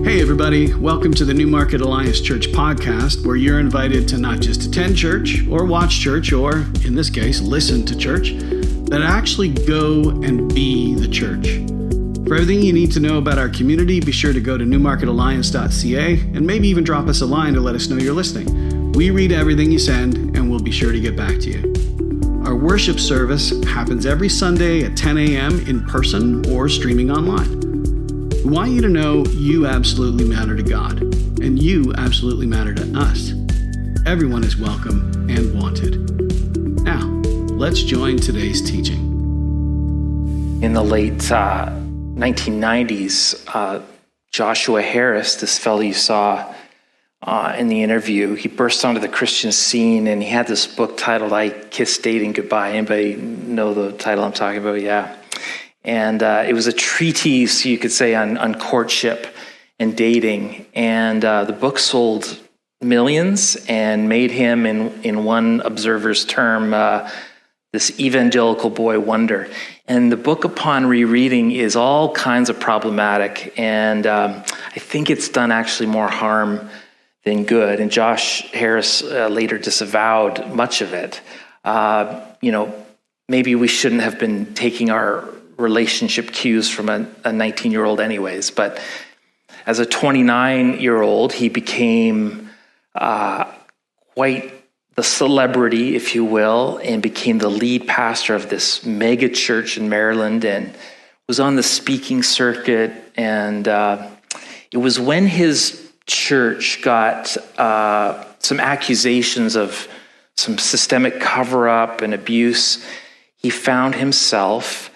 Hey everybody, welcome to the New Market Alliance Church podcast, where you're invited to not just attend church or watch church or, in this case, listen to church, but actually go and be the church. For everything you need to know about our community, be sure to go to newmarketalliance.ca and maybe even drop us a line to let us know you're listening. We read everything you send and we'll be sure to get back to you. Our worship service happens every Sunday at 10 a.m. in person or streaming online. We want you to know you absolutely matter to God, and you absolutely matter to us. Everyone is welcome and wanted. Now, let's join today's teaching. In the late 1990s, Joshua Harris, this fellow you saw in the interview, he burst onto the Christian scene, and he had this book titled I Kissed Dating Goodbye. Anybody know the title I'm talking about? Yeah. And it was a treatise, you could say, on courtship and dating. And the book sold millions and made him, in one observer's term, this evangelical boy wonder. And the book, upon rereading, is all kinds of problematic. And I think it's done actually more harm than good. And Josh Harris later disavowed much of it. Maybe we shouldn't have been taking our relationship cues from a 19-year-old anyways. But as a 29-year-old, he became quite the celebrity, if you will, and became the lead pastor of this mega church in Maryland and was on the speaking circuit. And it was when his church got some accusations of some systemic cover-up and abuse, he found himself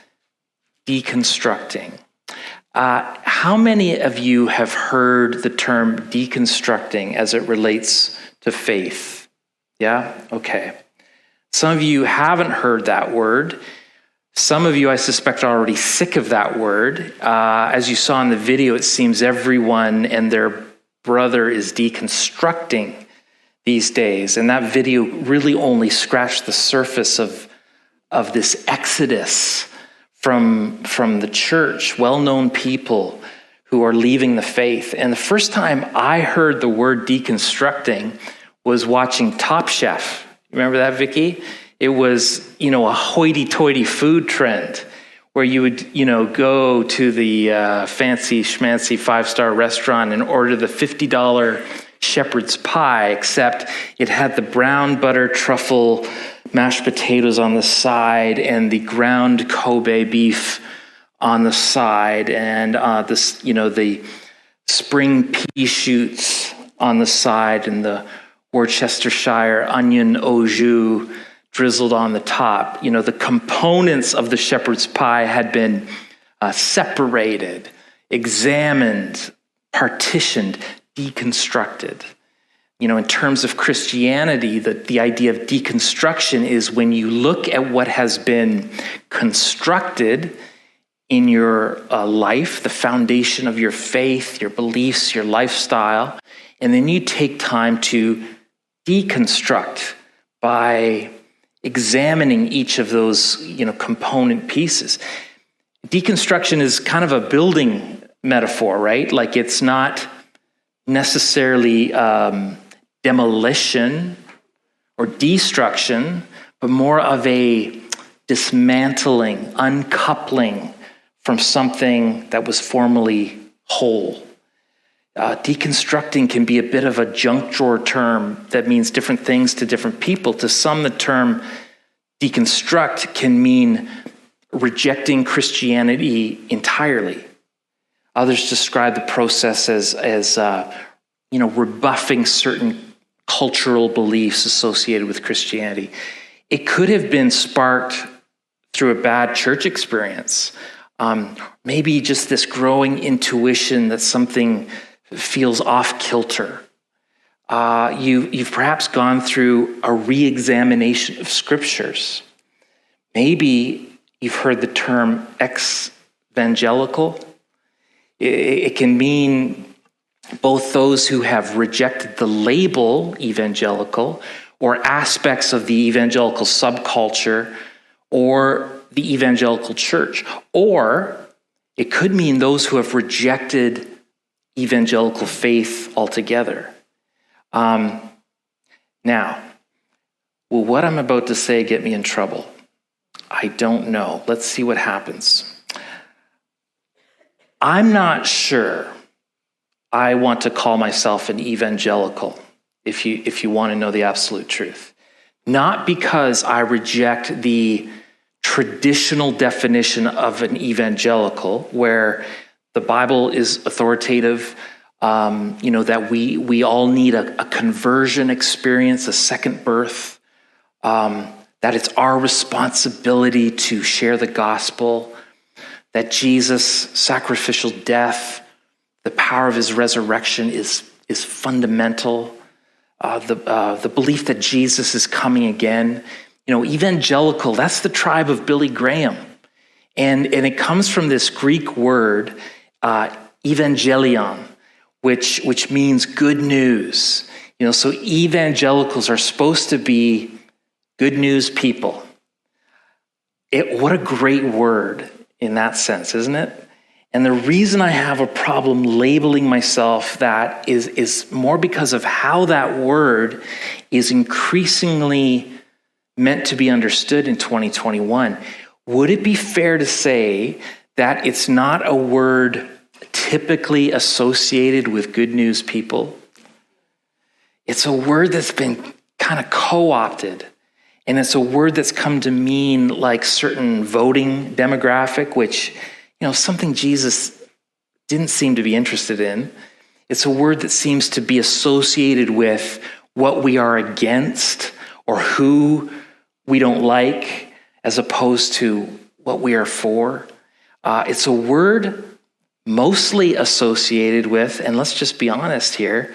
deconstructing. How many of you have heard the term deconstructing as it relates to faith? Yeah? Okay. Some of you haven't heard that word. Some of you, I suspect, are already sick of that word. As you saw in the video, it seems everyone and their brother is deconstructing these days. And that video really only scratched the surface of this exodus from the church, well-known people who are leaving the faith. And the first time I heard the word deconstructing was watching Top Chef. Remember that, Vicky? It was, a hoity-toity food trend where you would, go to the fancy schmancy 5-star restaurant and order the $50 shepherd's pie, except it had the brown butter truffle mashed potatoes on the side and the ground Kobe beef on the side, and the spring pea shoots on the side, and the Worcestershire onion au jus drizzled on the top. The components of the shepherd's pie had been separated, examined, partitioned, deconstructed. In terms of Christianity, the idea of deconstruction is when you look at what has been constructed in your life, the foundation of your faith, your beliefs, your lifestyle, and then you take time to deconstruct by examining each of those, component pieces. Deconstruction is kind of a building metaphor, right? Like it's not necessarily demolition or destruction, but more of a dismantling, uncoupling from something that was formerly whole. Deconstructing can be a bit of a junk drawer term that means different things to different people. To some, the term deconstruct can mean rejecting Christianity entirely. Others describe the process as rebuffing certain cultural beliefs associated with Christianity. It could have been sparked through a bad church experience. Maybe just this growing intuition that something feels off kilter. You've perhaps gone through a re-examination of scriptures. Maybe you've heard the term ex-vangelical. It can mean both those who have rejected the label evangelical or aspects of the evangelical subculture or the evangelical church. Or it could mean those who have rejected evangelical faith altogether. Now, will what I'm about to say get me in trouble? I don't know. Let's see what happens. I'm not sure I want to call myself an evangelical, if you want to know the absolute truth. Not because I reject the traditional definition of an evangelical, where the Bible is authoritative, that we all need a conversion experience, a second birth, that it's our responsibility to share the gospel, that Jesus' sacrificial death, the power of his resurrection is fundamental. The belief that Jesus is coming again. Evangelical, that's the tribe of Billy Graham. And it comes from this Greek word, evangelion, which means good news. So evangelicals are supposed to be good news people. What a great word in that sense, isn't it? And the reason I have a problem labeling myself that is more because of how that word is increasingly meant to be understood in 2021. Would it be fair to say that it's not a word typically associated with good news people? It's a word that's been kind of co-opted. And it's a word that's come to mean like certain voting demographic, which, something Jesus didn't seem to be interested in. It's a word that seems to be associated with what we are against or who we don't like, as opposed to what we are for. It's a word mostly associated with, and let's just be honest here,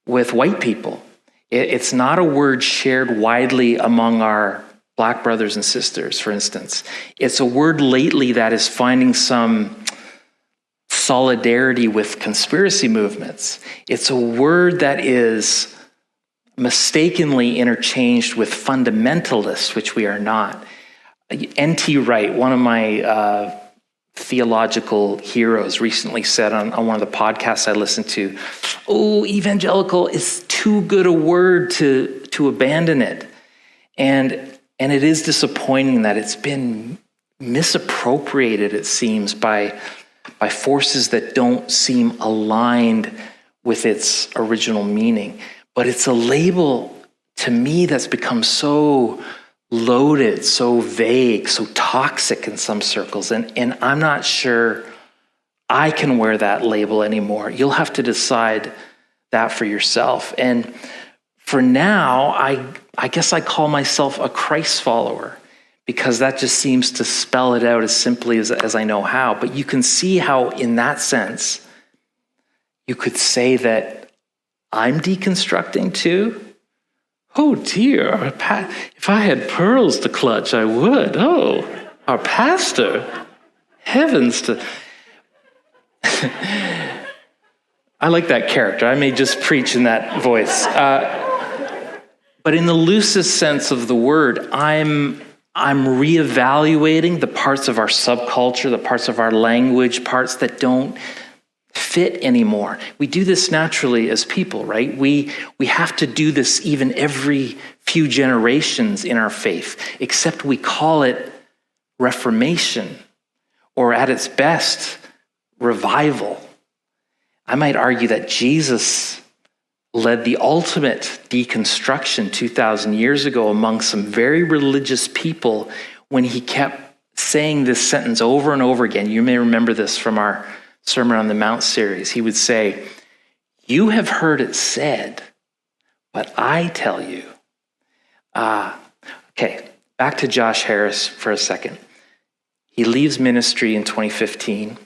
with white people. It's not a word shared widely among our Black brothers and sisters, for instance. It's a word lately that is finding some solidarity with conspiracy movements. It's a word that is mistakenly interchanged with fundamentalists, which we are not. N.T. Wright, one of my theological heroes, recently said on one of the podcasts I listened to, evangelical is too good a word to abandon it. And it is disappointing that it's been misappropriated, it seems, by forces that don't seem aligned with its original meaning. But it's a label, to me, that's become so loaded, so vague, so toxic in some circles. And I'm not sure I can wear that label anymore. You'll have to decide that for yourself. And for now, I guess I call myself a Christ follower, because that just seems to spell it out as simply as I know how. But you can see how, in that sense, you could say that I'm deconstructing too. Oh dear, if I had pearls to clutch, I would. Oh, our pastor, heavens to... I like that character. I may just preach in that voice. But in the loosest sense of the word, I'm reevaluating the parts of our subculture, the parts of our language, parts that don't fit anymore. We do this naturally as people, right? We have to do this even every few generations in our faith, except we call it reformation, or at its best, revival. I might argue that Jesus led the ultimate deconstruction 2,000 years ago among some very religious people when he kept saying this sentence over and over again. You may remember this from our Sermon on the Mount series. He would say, "You have heard it said, but I tell you." Okay, back to Josh Harris for a second. He leaves ministry in 2015,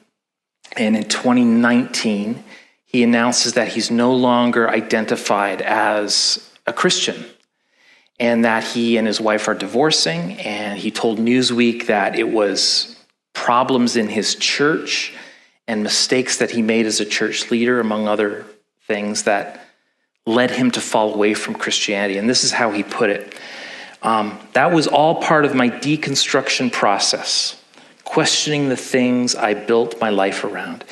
and in 2019, he announces that he's no longer identified as a Christian, and that he and his wife are divorcing. And he told Newsweek that it was problems in his church and mistakes that he made as a church leader, among other things, that led him to fall away from Christianity. And this is how he put it. That was all part of my deconstruction process, questioning the things I built my life around.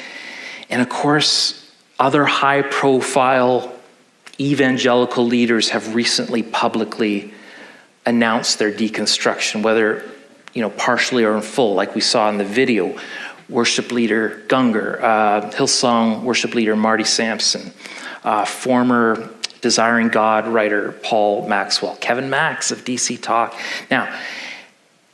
And of course, Other high-profile evangelical leaders have recently publicly announced their deconstruction, whether partially or in full, like we saw in the video. Worship leader Gunger, Hillsong worship leader Marty Sampson, former Desiring God writer Paul Maxwell, Kevin Max of DC Talk. Now,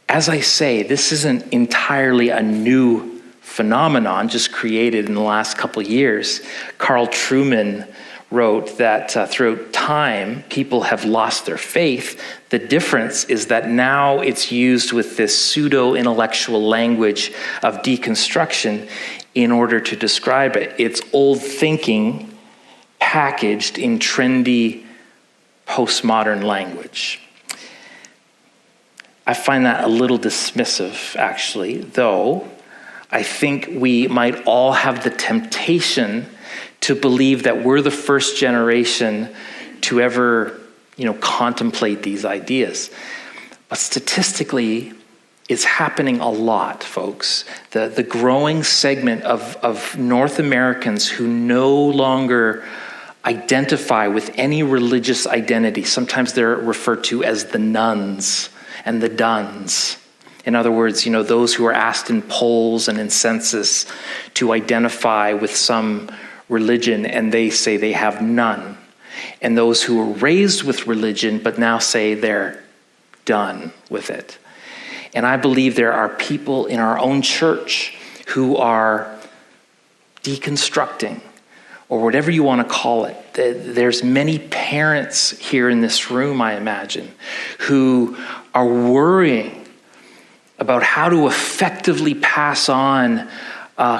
as I say, this isn't entirely a new phenomenon just created in the last couple of years. Carl Trueman wrote that throughout time, people have lost their faith. The difference is that now it's used with this pseudo-intellectual language of deconstruction in order to describe it. It's old thinking packaged in trendy postmodern language. I find that a little dismissive, actually, though I think we might all have the temptation to believe that we're the first generation to ever, contemplate these ideas. But statistically, it's happening a lot, folks. The growing segment of North Americans who no longer identify with any religious identity. Sometimes they're referred to as the nuns and the duns. In other words, those who are asked in polls and in census to identify with some religion, and they say they have none. And those who were raised with religion, but now say they're done with it. And I believe there are people in our own church who are deconstructing, or whatever you want to call it. There's many parents here in this room, I imagine, who are worrying about how to effectively pass on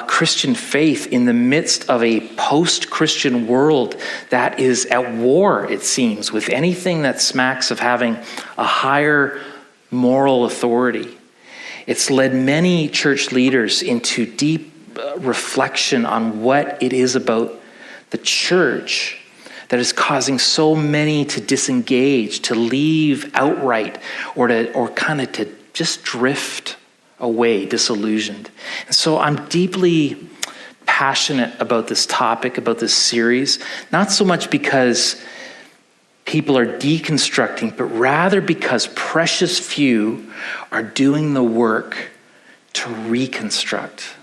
Christian faith in the midst of a post-Christian world that is at war, it seems, with anything that smacks of having a higher moral authority. It's led many church leaders into deep reflection on what it is about the church that is causing so many to disengage, to leave outright, or to just drift away, disillusioned. And so I'm deeply passionate about this topic, about this series, not so much because people are deconstructing, but rather because precious few are doing the work to reconstruct.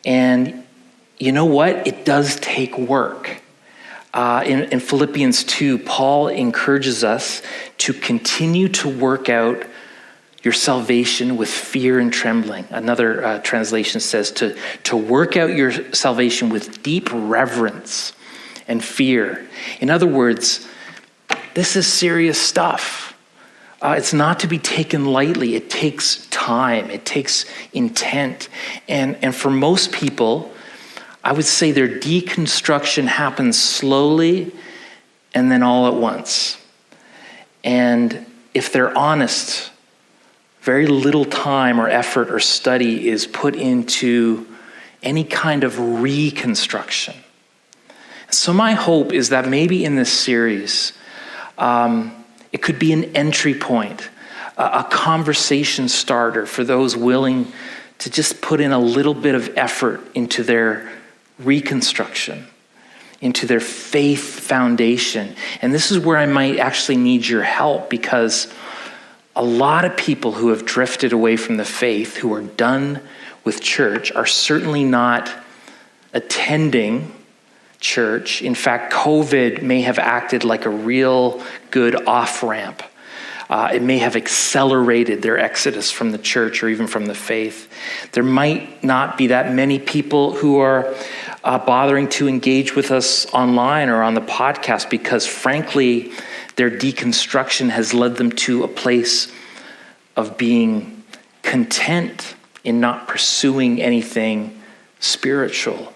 And you know what? It does take work. In Philippians 2, Paul encourages us to continue to work out your salvation with fear and trembling. Another translation says to work out your salvation with deep reverence and fear. In other words, this is serious stuff. It's not to be taken lightly. It takes time. It takes intent. And for most people, I would say their deconstruction happens slowly and then all at once. And if they're honest, very little time or effort or study is put into any kind of reconstruction. So my hope is that maybe in this series, it could be an entry point, a conversation starter for those willing to just put in a little bit of effort into their reconstruction, into their faith foundation. And this is where I might actually need your help, because a lot of people who have drifted away from the faith, who are done with church, are certainly not attending church. In fact, COVID may have acted like a real good off-ramp. It may have accelerated their exodus from the church or even from the faith. There might not be that many people who are bothering to engage with us online or on the podcast because, frankly, their deconstruction has led them to a place of being content in not pursuing anything spiritual,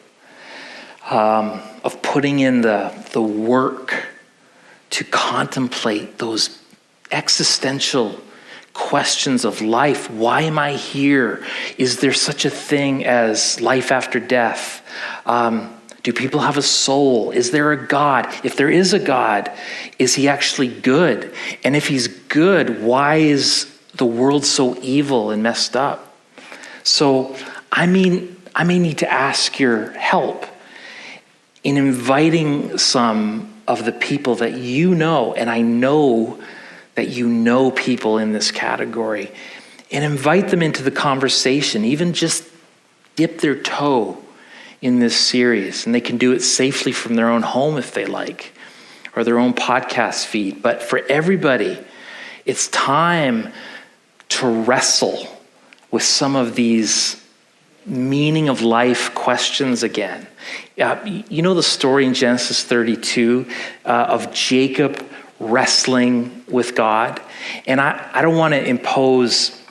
of putting in the work to contemplate those existential questions of life. Why am I here? Is there such a thing as life after death? Do people have a soul? Is there a God? If there is a God, is he actually good? And if he's good, why is the world so evil and messed up? So I may need to ask your help in inviting some of the people that you know, and I know that you know people in this category, and invite them into the conversation, even just dip their toe in this series. And they can do it safely from their own home if they like, or their own podcast feed. But for everybody, it's time to wrestle with some of these meaning of life questions again. You know the story in Genesis 32 of Jacob wrestling with God? And I don't want to impose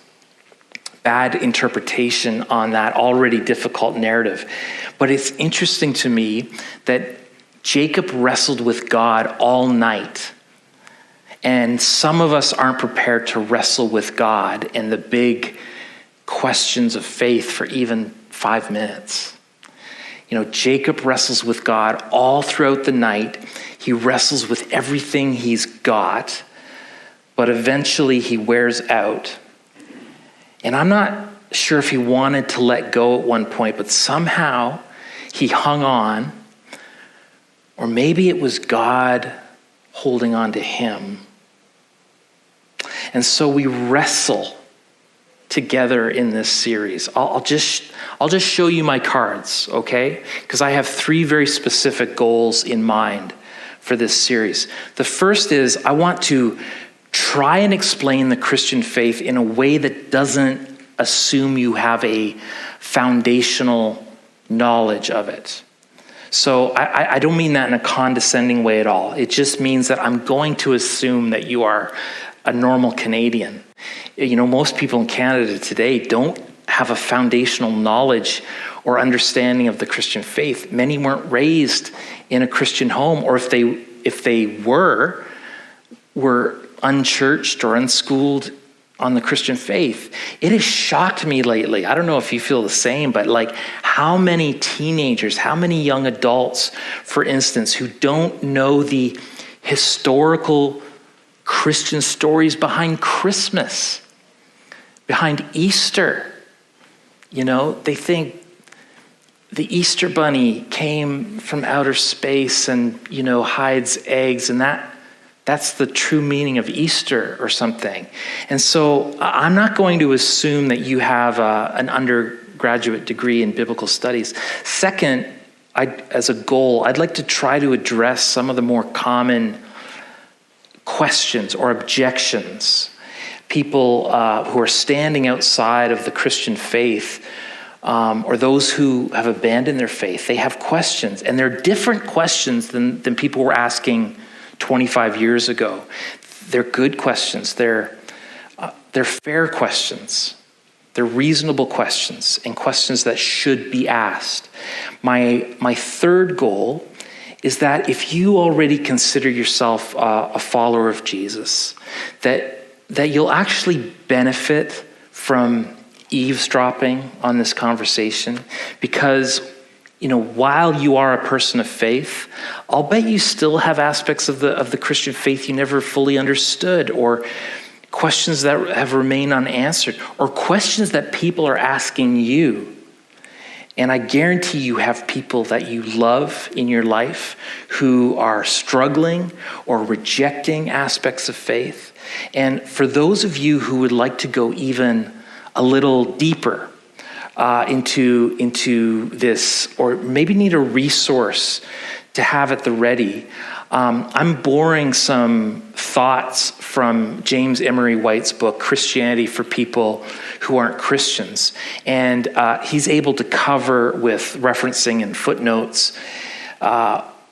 bad interpretation on that already difficult narrative. But it's interesting to me that Jacob wrestled with God all night. And some of us aren't prepared to wrestle with God and the big questions of faith for even 5 minutes. You know, Jacob wrestles with God all throughout the night. He wrestles with everything he's got, but eventually he wears out. And I'm not sure if he wanted to let go at one point, but somehow he hung on, or maybe it was God holding on to him. And so we wrestle together in this series. I'll just show you my cards, okay? Because I have 3 very specific goals in mind for this series. The first is I want to try and explain the Christian faith in a way that doesn't assume you have a foundational knowledge of it. So I don't mean that in a condescending way at all. It just means that I'm going to assume that you are a normal Canadian. You know, most people in Canada today don't have a foundational knowledge or understanding of the Christian faith. Many weren't raised in a Christian home, or if they were unchurched or unschooled on the Christian faith. It has shocked me lately. I don't know if you feel the same, but like how many teenagers, how many young adults, for instance, who don't know the historical Christian stories behind Christmas, behind Easter. You know, they think the Easter bunny came from outer space and, you know, hides eggs, and that's the true meaning of Easter or something. And so I'm not going to assume that you have an undergraduate degree in biblical studies. Second, as a goal, I'd like to try to address some of the more common questions or objections. People who are standing outside of the Christian faith, or those who have abandoned their faith, they have questions, and they're different questions than people were asking 25 years ago. They're good questions. They're fair questions. They're reasonable questions, and questions that should be asked. My third goal is that if you already consider yourself a follower of Jesus, that you'll actually benefit from eavesdropping on this conversation, because, you know, while you are a person of faith, I'll bet you still have aspects of the Christian faith you never fully understood, or questions that have remained unanswered, or questions that people are asking you. And I guarantee you have people that you love in your life who are struggling or rejecting aspects of faith. And for those of you who would like to go even a little deeper into this, or maybe need a resource to have at the ready, I'm borrowing some thoughts from James Emery White's book, Christianity for People Who Aren't Christians. And he's able to cover, with referencing and footnotes,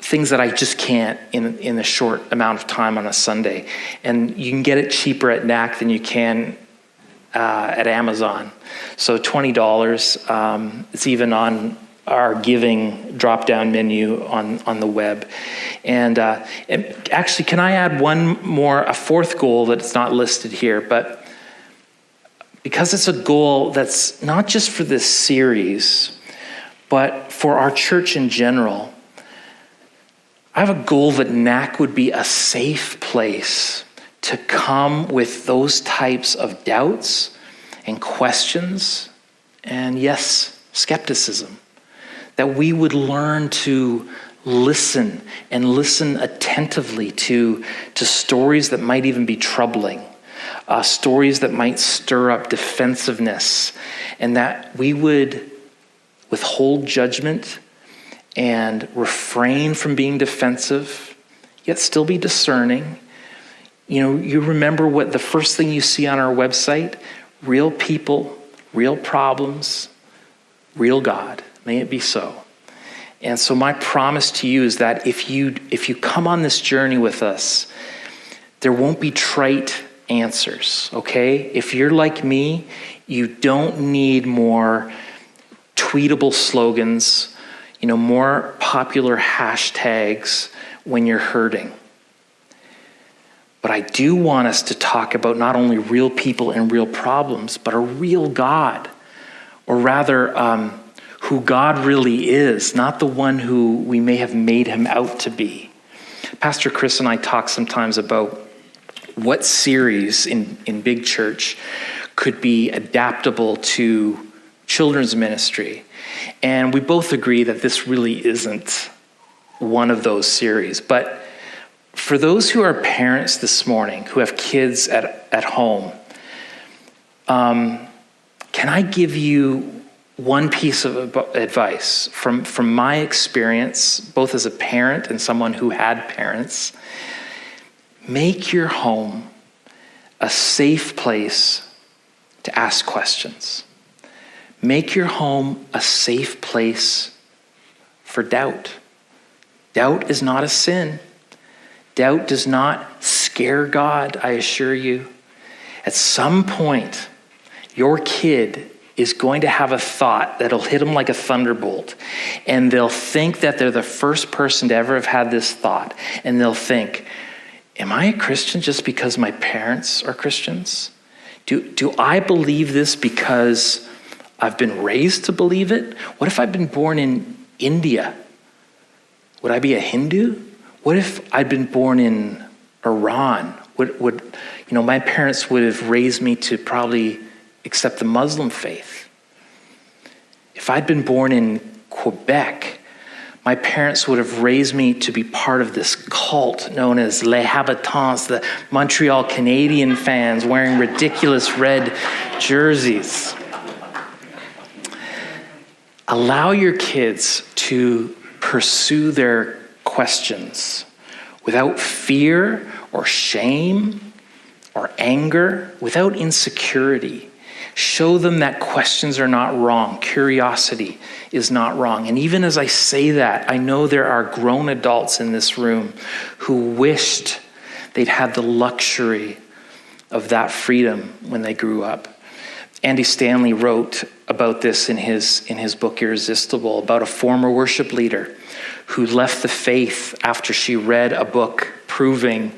things that I just can't in a short amount of time on a Sunday. And you can get it cheaper at NAC than you can at Amazon. So $20. It's even on our giving drop-down menu on the web. And actually, can I add a fourth goal that's not listed here, but because it's a goal that's not just for this series, but for our church in general, I have a goal that NAC would be a safe place to come with those types of doubts and questions, and yes, skepticism. That we would learn to listen and listen attentively to stories that might even be troubling, stories that might stir up defensiveness, and that we would withhold judgment and refrain from being defensive, yet still be discerning. You remember what the first thing you see on our website? Real people, real problems, real God. May it be so. And so my promise to you is that if you come on this journey with us, there won't be trite answers, okay? If you're like me, you don't need more tweetable slogans, more popular hashtags when you're hurting. But I do want us to talk about not only real people and real problems, but a real God, or rather, who God really is, not the one who we may have made him out to be. Pastor Chris and I talk sometimes about what series in Big Church could be adaptable to children's ministry. And we both agree that this really isn't one of those series. But for those who are parents this morning, who have kids at home, can I give you one piece of advice from my experience, both as a parent and someone who had parents? Make your home a safe place to ask questions. Make your home a safe place for doubt. Doubt is not a sin. Doubt does not scare God, I assure you. At some point, your kid is going to have a thought that'll hit them like a thunderbolt. And they'll think that they're the first person to ever have had this thought. And they'll think, am I a Christian just because my parents are Christians? Do I believe this because I've been raised to believe it? What if I've been born in India? Would I be a Hindu? What if I'd been born in Iran? Would my parents would have raised me to probably accept the Muslim faith. If I'd been born in Quebec, my parents would have raised me to be part of this cult known as Les Habitants, the Montreal Canadian fans wearing ridiculous red jerseys. Allow your kids to pursue their questions without fear or shame or anger, without insecurity. Show them that questions are not wrong. Curiosity is not wrong. And even as I say that, I know there are grown adults in this room who wished they'd had the luxury of that freedom when they grew up. Andy Stanley wrote about this in his book, Irresistible, about a former worship leader who left the faith after she read a book proving,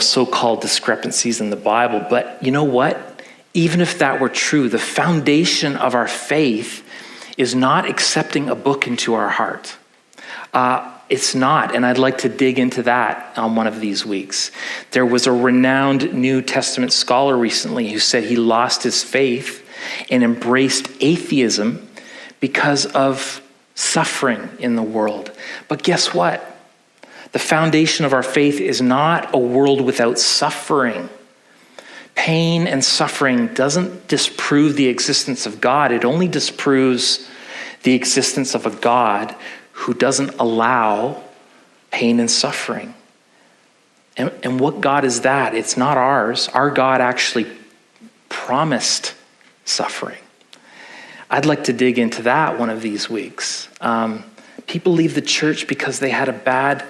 so-called discrepancies in the Bible. But you know what? Even if that were true, the foundation of our faith is not accepting a book into our heart. It's not, and I'd like to dig into that on one of these weeks. There was a renowned New Testament scholar recently who said he lost his faith and embraced atheism because of suffering in the world. But guess what? The foundation of our faith is not a world without suffering. Pain and suffering doesn't disprove the existence of God. It only disproves the existence of a God who doesn't allow pain and suffering. And what God is that? It's not ours. Our God actually promised suffering. I'd like to dig into that one of these weeks. People leave the church because they had a bad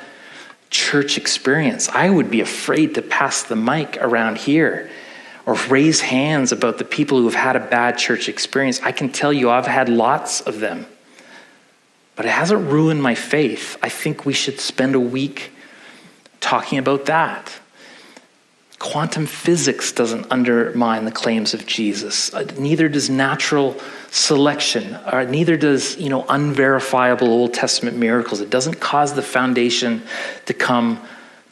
church experience. I would be afraid to pass the mic around here or raise hands about the people who have had a bad church experience. I can tell you I've had lots of them. But it hasn't ruined my faith. I think we should spend a week talking about that. Quantum physics doesn't undermine the claims of Jesus. Neither does natural selection, or neither does, unverifiable Old Testament miracles. It doesn't cause the foundation to come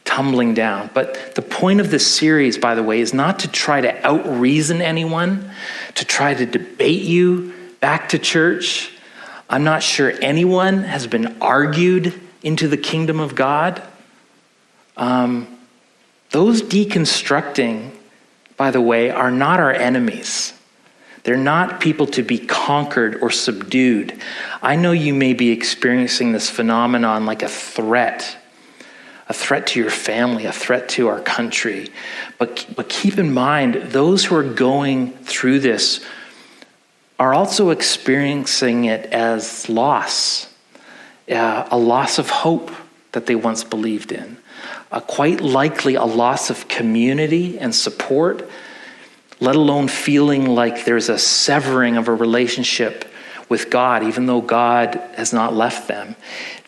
tumbling down. But the point of this series, by the way, is not to try to out-reason anyone, to try to debate you back to church. I'm not sure anyone has been argued into the kingdom of God, those deconstructing, by the way, are not our enemies. They're not people to be conquered or subdued. I know you may be experiencing this phenomenon like a threat to your family, a threat to our country. But keep in mind, those who are going through this are also experiencing it as loss, a loss of hope that they once believed in, quite likely a loss of community and support, let alone feeling like there's a severing of a relationship with God, even though God has not left them.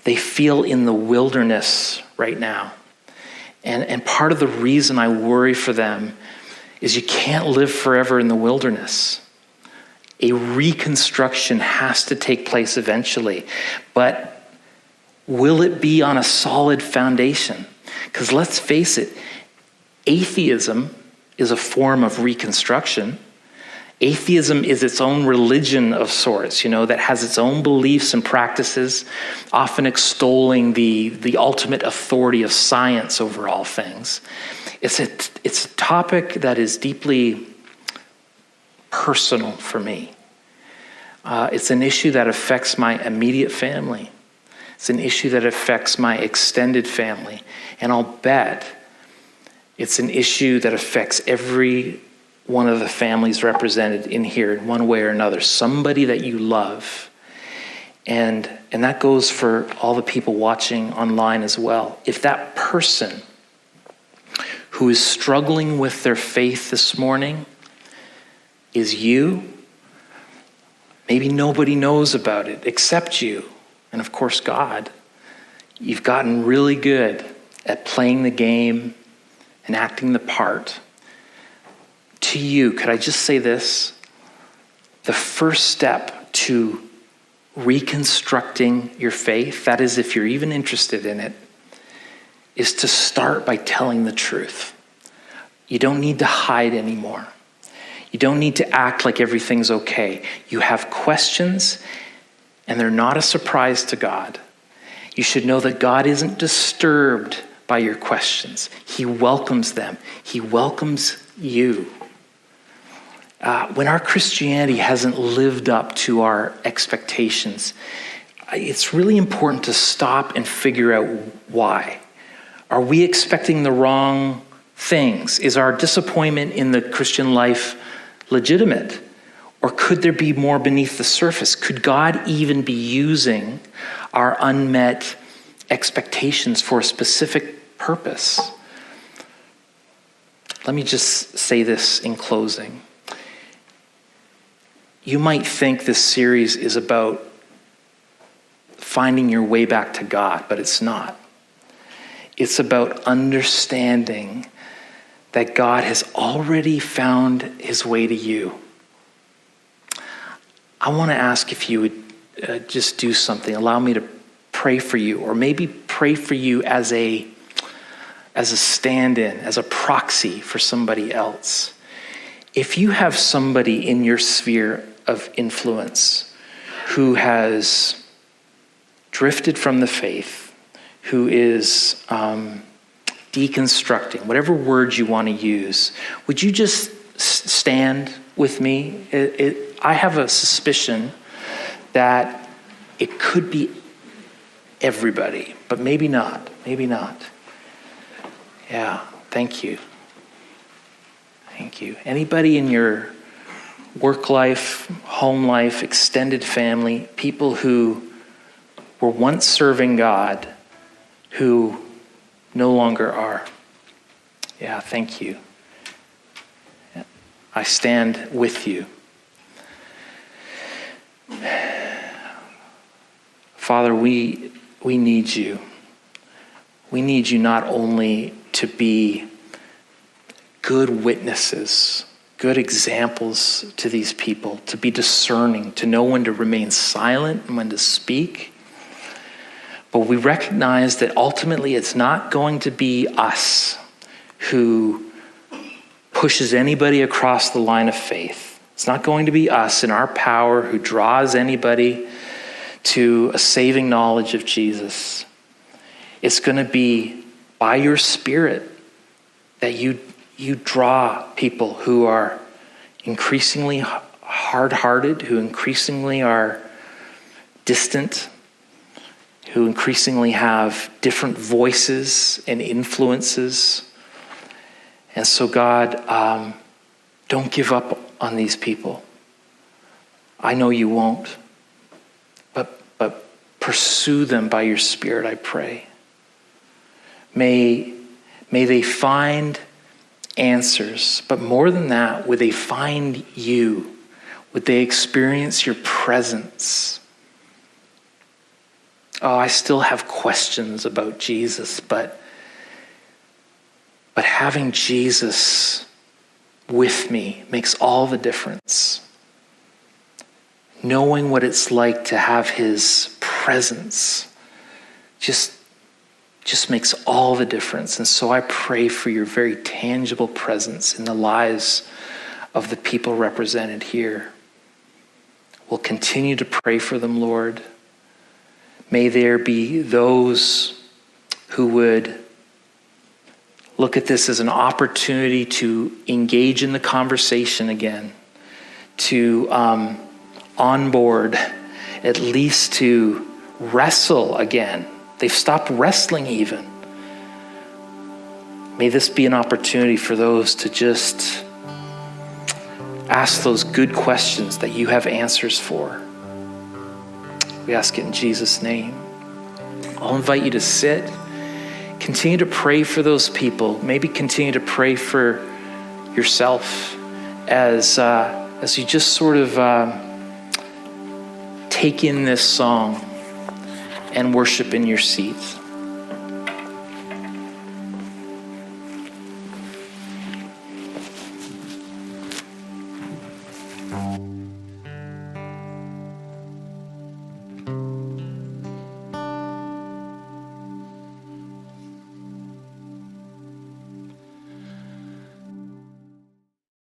They feel in the wilderness right now. And part of the reason I worry for them is you can't live forever in the wilderness. A reconstruction has to take place eventually. But will it be on a solid foundation? Because let's face it, atheism is a form of reconstruction. Atheism is its own religion of sorts, that has its own beliefs and practices, often extolling the ultimate authority of science over all things. It's a topic that is deeply personal for me. It's an issue that affects my immediate family. It's an issue that affects my extended family. And I'll bet it's an issue that affects every one of the families represented in here in one way or another, somebody that you love. And that goes for all the people watching online as well. If that person who is struggling with their faith this morning is you, maybe nobody knows about it except you, and of course God. You've gotten really good at playing the game and acting the part. To you, could I just say this? The first step to reconstructing your faith, that is, if you're even interested in it, is to start by telling the truth. You don't need to hide anymore. You don't need to act like everything's okay. You have questions, and they're not a surprise to God. You should know that God isn't disturbed by your questions. He welcomes them. He welcomes you. When our Christianity hasn't lived up to our expectations, it's really important to stop and figure out why. Are we expecting the wrong things? Is our disappointment in the Christian life legitimate? Or could there be more beneath the surface? Could God even be using our unmet expectations for a specific purpose? Let me just say this in closing. You might think this series is about finding your way back to God, but it's not. It's about understanding that God has already found his way to you. I want to ask if you would just do something. Allow me to pray for you, or maybe pray for you as a stand-in, as a proxy for somebody else. If you have somebody in your sphere of influence who has drifted from the faith, who is deconstructing, whatever words you want to use, would you just stand with me? I have a suspicion that it could be everybody, but maybe not. Maybe not. Yeah, thank you. Thank you. Anybody in your work life, home life, extended family, people who were once serving God, who no longer are? Yeah, thank you. I stand with you. Father, we need you. We need you not only to be good witnesses, good examples to these people, to be discerning, to know when to remain silent and when to speak. But we recognize that ultimately it's not going to be us who pushes anybody across the line of faith. It's not going to be us in our power who draws anybody to a saving knowledge of Jesus. It's going to be by your Spirit that you draw people who are increasingly hard-hearted, who increasingly are distant, who increasingly have different voices and influences. And so God, don't give up on these people. I know you won't, but pursue them by your Spirit, I pray. May they find answers, but more than that, would they find you? Would they experience your presence? Oh, I still have questions about Jesus, but having Jesus with me makes all the difference. Knowing what it's like to have his presence just makes all the difference. And so I pray for your very tangible presence in the lives of the people represented here. We'll continue to pray for them, Lord. May there be those who would look at this as an opportunity to engage in the conversation again, to onboard, at least to wrestle again. They've stopped wrestling even. May this be an opportunity for those to just ask those good questions that you have answers for. We ask it in Jesus' name. I'll invite you to sit. Continue to pray for those people. Maybe continue to pray for yourself as you just sort of take in this song and worship in your seat.